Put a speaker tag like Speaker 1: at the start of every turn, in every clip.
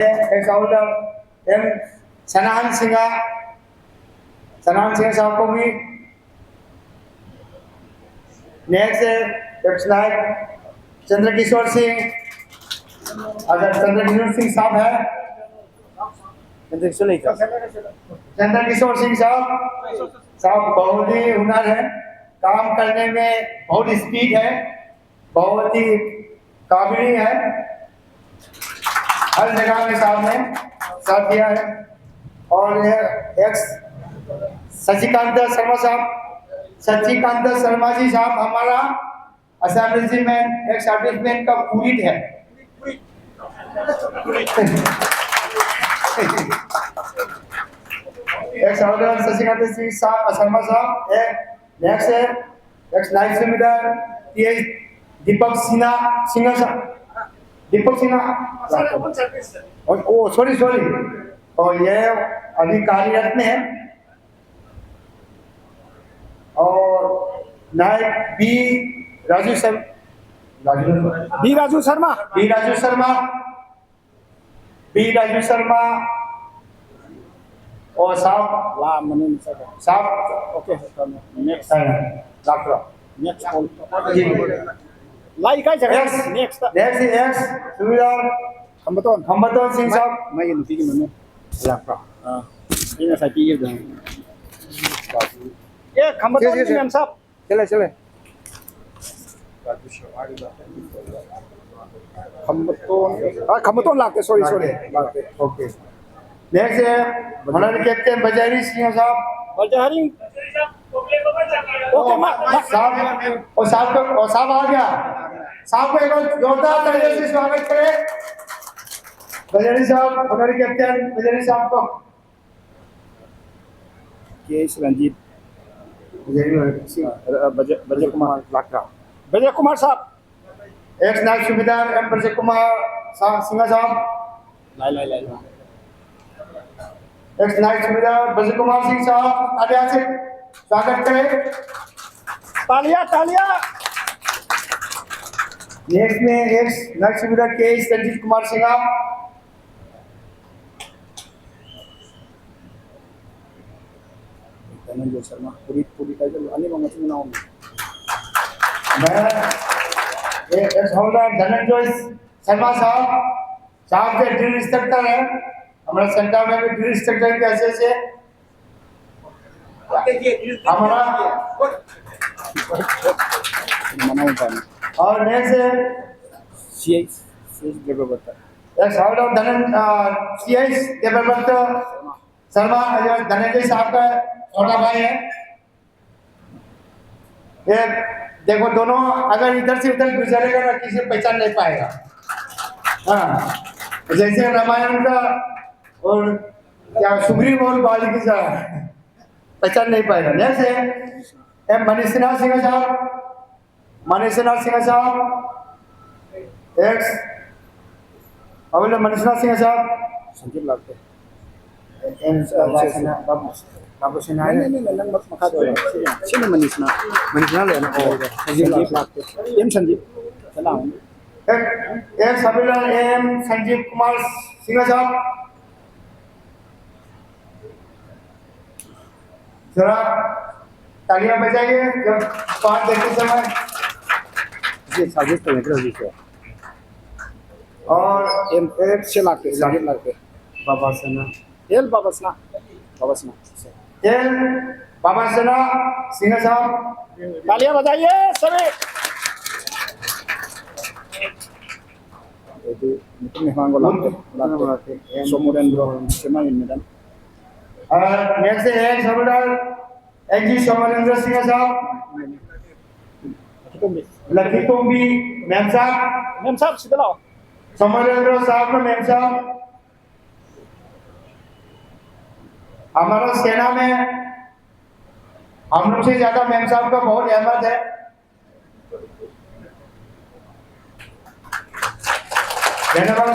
Speaker 1: Ex-Howler M. Sanahan Singha साहब को भी नेक्स्ट है वेबसाइट चंद्रकिशोर सिंह। अगर चंद्रकिशोर सिंह साहब है, चंद्रकिशोर सिंह साहब बहुत ही हुनर है, काम करने में बहुत स्पीड है, बहुत ही काबिल है, हर जगह में साहब ने साथ दिया है। और एक्स सचिकांत शर्मा जी साहब हमारा असेंबली में एक्स सर्विसमैन का पूरी है। एक्स ऑर्डर सचिकांत सिंह साहब शर्मा साहब नेक्स्ट है एक्स लाइफ सेमिनार ये दीपक सिन्हा ओ सॉरी और ये अभी कार्यरत में है। और नायक बी राजू शर्मा और साहब ओके नेक्स्ट डॉक्टर
Speaker 2: लाई काय जगह नेक्स्ट
Speaker 1: एक्स सुविधार खंबतोन सिंह साहब
Speaker 2: मैं ये नुती की मनु
Speaker 1: डॉक्टर
Speaker 2: ये साथी ये दो ये खंबतोन सिंह मैम साहब
Speaker 1: चले
Speaker 2: खंबतोन लागते सॉरी
Speaker 1: लागते ओके। नेक्स्ट है हमारे कैप्टन बजारी सिंह साहब
Speaker 2: बजारी
Speaker 1: ओके साहब और साहब आ गया। साहब को एक बार जोरदार तालियों से स्वागत करें बजारी साहब, हमारे कैप्टन बजारी साहब को।
Speaker 2: केएस रंजीत
Speaker 1: बजय कुमार लाकड़ा
Speaker 2: विजय कुमार साहब
Speaker 1: एक्स नायब सूबेदार एम बजय कुमार सिंह साहब
Speaker 2: लाई
Speaker 1: एक्स नायब सूबेदार बजय कुमार सिंह साहब तालियां से स्वागत करें।
Speaker 2: तालियां
Speaker 1: नेक्स्ट में एक्स नायब सूबेदार के संजीव कुमार सिंह
Speaker 2: धनंजय शर्मा पूरी का जो अन्य मंगच में नाम
Speaker 1: मैं एक्स होल्डर धनंजय शर्मा साहब के ड्रिल इंस्ट्रक्टर है हमारे सेंटर में भी ड्रिल इंस्ट्रक्टर के ऐसे हमारा और next
Speaker 2: CS Devvrat
Speaker 1: x holder CS Devvrat Sharma Dhananjay साहब का छोटा भाई है। ये देखो दोनों अगर इधर से उधर गुजरेगा ना किसी पहचान नहीं पाएगा। हाँ जैसे रामायण का और क्या सुग्रीव और बाली की पहचान नहीं पाएगा। जैसे एम मनीषनाथ सिंह साहब एक्स अवल मनीषनाथ सिंह साहब
Speaker 2: संजीव लागते
Speaker 1: बाबू सिन्हा
Speaker 2: नहीं नंबर मखा दो सिने मनीषना
Speaker 1: लेना
Speaker 2: संजीव लागते एम संजीव चला हूं
Speaker 1: एक सबिला एम संजीव कुमार सिंह साहब जरा तालियां बजाइए जब पाठ देखते समय
Speaker 2: ये सर्विस तो निकल रही है।
Speaker 1: और
Speaker 2: एम एक से लागते
Speaker 1: बाबा सेना
Speaker 2: एल बाबसना सिंह
Speaker 1: साहब
Speaker 2: तालियां बजाइए सभी। मेहमान को लाते सोमुरेंद्र शर्मा मैडम
Speaker 1: नेक्स्ट है सबदार एनजी सोमरेंद्र सिंह साहब लकी तुंबी मैम साहब
Speaker 2: सीधा लाओ
Speaker 1: सोमरेंद्र साहब का मैम साहब हमारा सेना में हम लोग से ज्यादा मैम साहब का बहुत अहमद है। धन्यवाद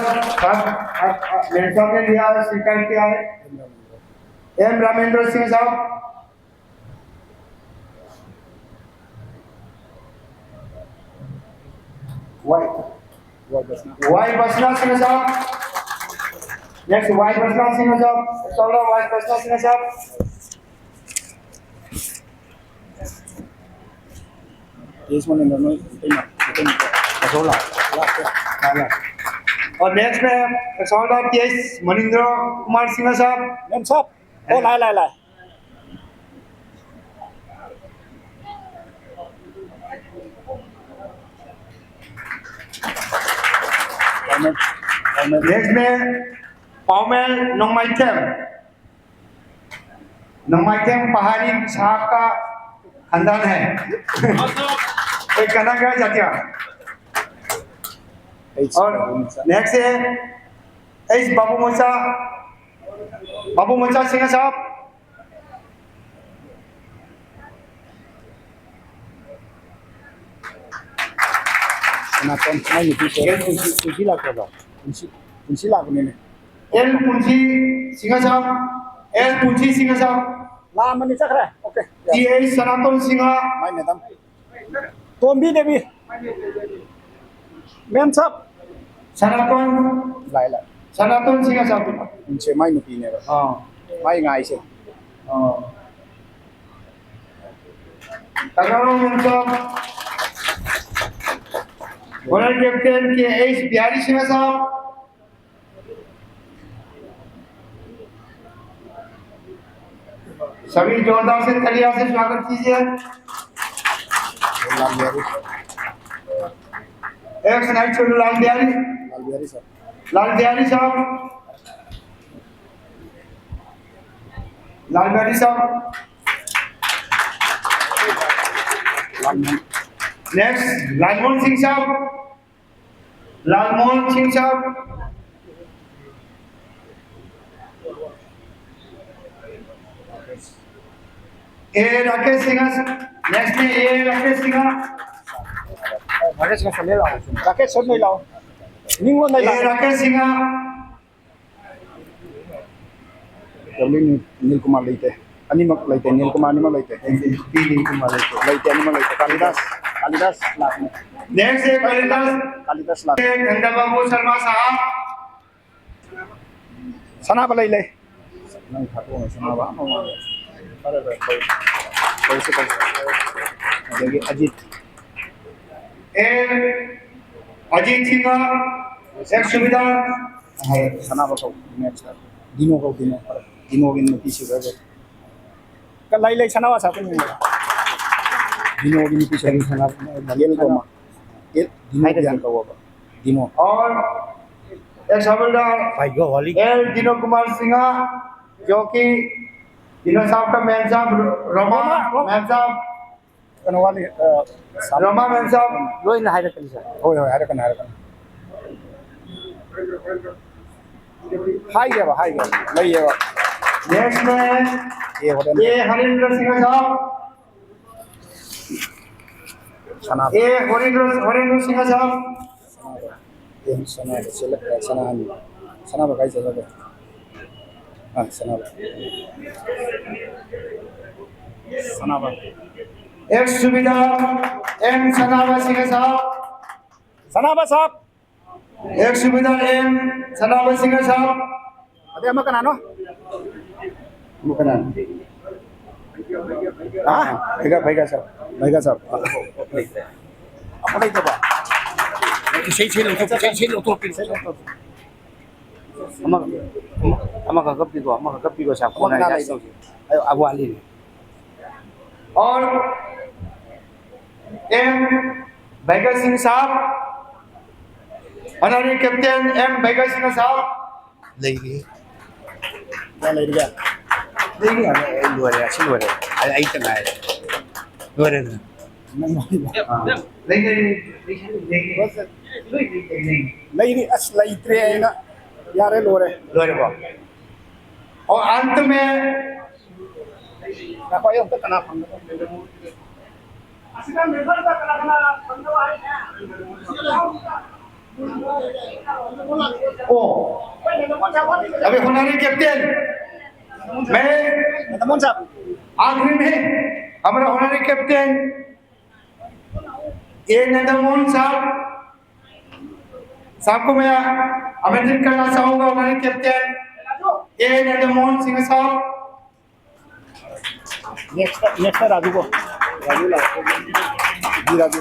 Speaker 1: मैम साहब ने लिया स्वीकार किया है। एम रामेंद्र सिंह साहब वाई बसना सिंह साहब नेक्स्ट वाइस प्रेसिडेंट सिंह साहब, सोलह वाइस प्रेसिडेंट सिंह साहब।
Speaker 2: Yes, man, no, Asola.
Speaker 1: और नेक्स्ट में सोलह केस मनिंद्र कुमार सिंह साहब।
Speaker 2: Em sắp. Ô, lại.
Speaker 1: नेक्स्ट में पाउमेल नोंगमाइटेम पहाड़ी साहब का खानदान है। एक कनागा जातिया। और नेक्स्ट है एस बाबू मोचा सिंह साहब।
Speaker 2: Sanaton, may kunci lah kau. Kunci lah ni.
Speaker 1: L पुंजी सिंह साहब, एल पुंजी सिंह साहब।
Speaker 2: Lama ni cakra. Okay.
Speaker 1: T S Sanatan Singh,
Speaker 2: May madam. Tombi Devi. Mem sap. Lại.
Speaker 1: Sanatan Singh sahab.
Speaker 2: Kunci may nupi ni.
Speaker 1: हाँ
Speaker 2: May ngai se.
Speaker 1: तगड़ों में सब world captain के S Bihari Singh साहब। सभी जोरदार से तालियों से स्वागत कीजिए।
Speaker 2: Lal biari.
Speaker 1: एक नाइट छोड़ो लाल बिहारी
Speaker 2: Sap.
Speaker 1: साहब। लाल बिहारी साहब। नेक्स्ट लालमोहन सिंह साहब। ए राकेश सिंह। नेक्स्ट में A Rakesh Singh.
Speaker 2: Rakesh ka sa lao. Rakesh sa may lao. Ningon na
Speaker 1: A
Speaker 2: lao.
Speaker 1: Rakesh Singh.
Speaker 2: Galing Nil Kumar Leite. Animak Leite, Nil Kumar Animak Leite.
Speaker 1: Nil Kumar
Speaker 2: Leite Animak Leite. Kalidas Lak.
Speaker 1: Next है
Speaker 2: Kalidas Lak.
Speaker 1: Ganga Babu Sharma sahab.
Speaker 2: Sana ba Leile? Nang khato na sana ba? Para ba. Kau. Lagi Ajit.
Speaker 1: ए अजीत सिंह एक सुविधार
Speaker 2: Sana ba kau? Next. Dino kau Dino. Dino gin mo pisi ba. Ka Leile sana ba sa atin mo. Dino gin mo pisi sana. Yel ko ma. Yel Dino diyan kau ba. Dino.
Speaker 1: और एक हवलदार
Speaker 2: Ay go wali.
Speaker 1: L दिनो कुमार सिंह, जो कि दिनो साहब का ma'am साहब Rama ma'am साहब
Speaker 2: Ano wali?
Speaker 1: रमा मैम साहब।
Speaker 2: Loy na hire kan sa. Hoy hire kan. Hai ga ba. Lai ye ba.
Speaker 1: Next में
Speaker 2: Ye hoden.
Speaker 1: ये हरिंद्र सिंह साहब।
Speaker 2: Sana.
Speaker 1: ये हरिंद्र सिंह साहब।
Speaker 2: Sana ba kai sa ba. Sana ba.
Speaker 1: एक सुविधार एम सनावा सिंह साहब।
Speaker 2: Sana ba sap?
Speaker 1: एक सुविधार एम सनावा सिंह साहब।
Speaker 2: Ade ama kana no?
Speaker 1: बुकना
Speaker 2: Ha? Baiga sap. Apa ito ba? Sei lo to.
Speaker 3: ama kagabi ko sa
Speaker 2: Ama kana ito.
Speaker 3: ay awali
Speaker 1: और M Baigar Singh साहब, honorary captain M Baigar Singh साहब।
Speaker 3: lagi
Speaker 2: Wala ito.
Speaker 3: lagi luar ya luar ay tengah luar na
Speaker 2: Lady as laitre ay na. Yare lore.
Speaker 3: luar ba
Speaker 1: और अंत में
Speaker 2: Ako yung katanapang.
Speaker 1: ओ अभी honorary captain मैं
Speaker 2: Natamon sap.
Speaker 1: आखिरी में हमारा ऑनररी कैप्टन ए नंदमोहन साहब को मैं आमंत्रित करना चाहूंगा हमारे कैप्टन ए नंदमोहन सिंह साहब।
Speaker 2: नेक्स्ट राजू को, राजू ला बी राजू,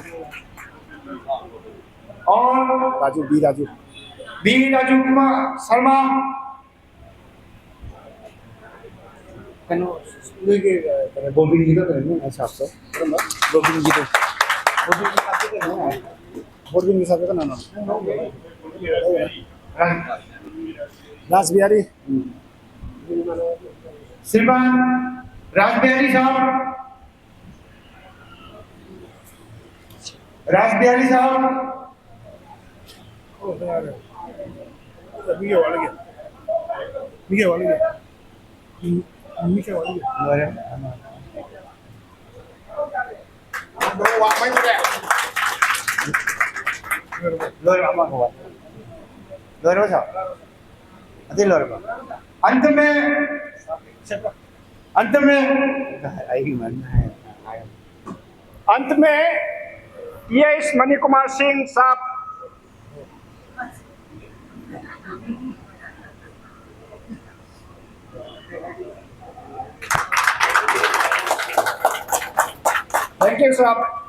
Speaker 1: और
Speaker 2: राजू बी राजू,
Speaker 1: बी राजू कुमार शर्मा।
Speaker 2: गोविंद जी का ऐसा आपसे गोविंद जी को गोविंद जी साहब का नाम राज बिहारी
Speaker 1: श्रीमान राजबिहारी साहब, राजबिहारी साहब। अंत
Speaker 2: में यश मणि कुमार सिंह साहब। थैंक यू साहब।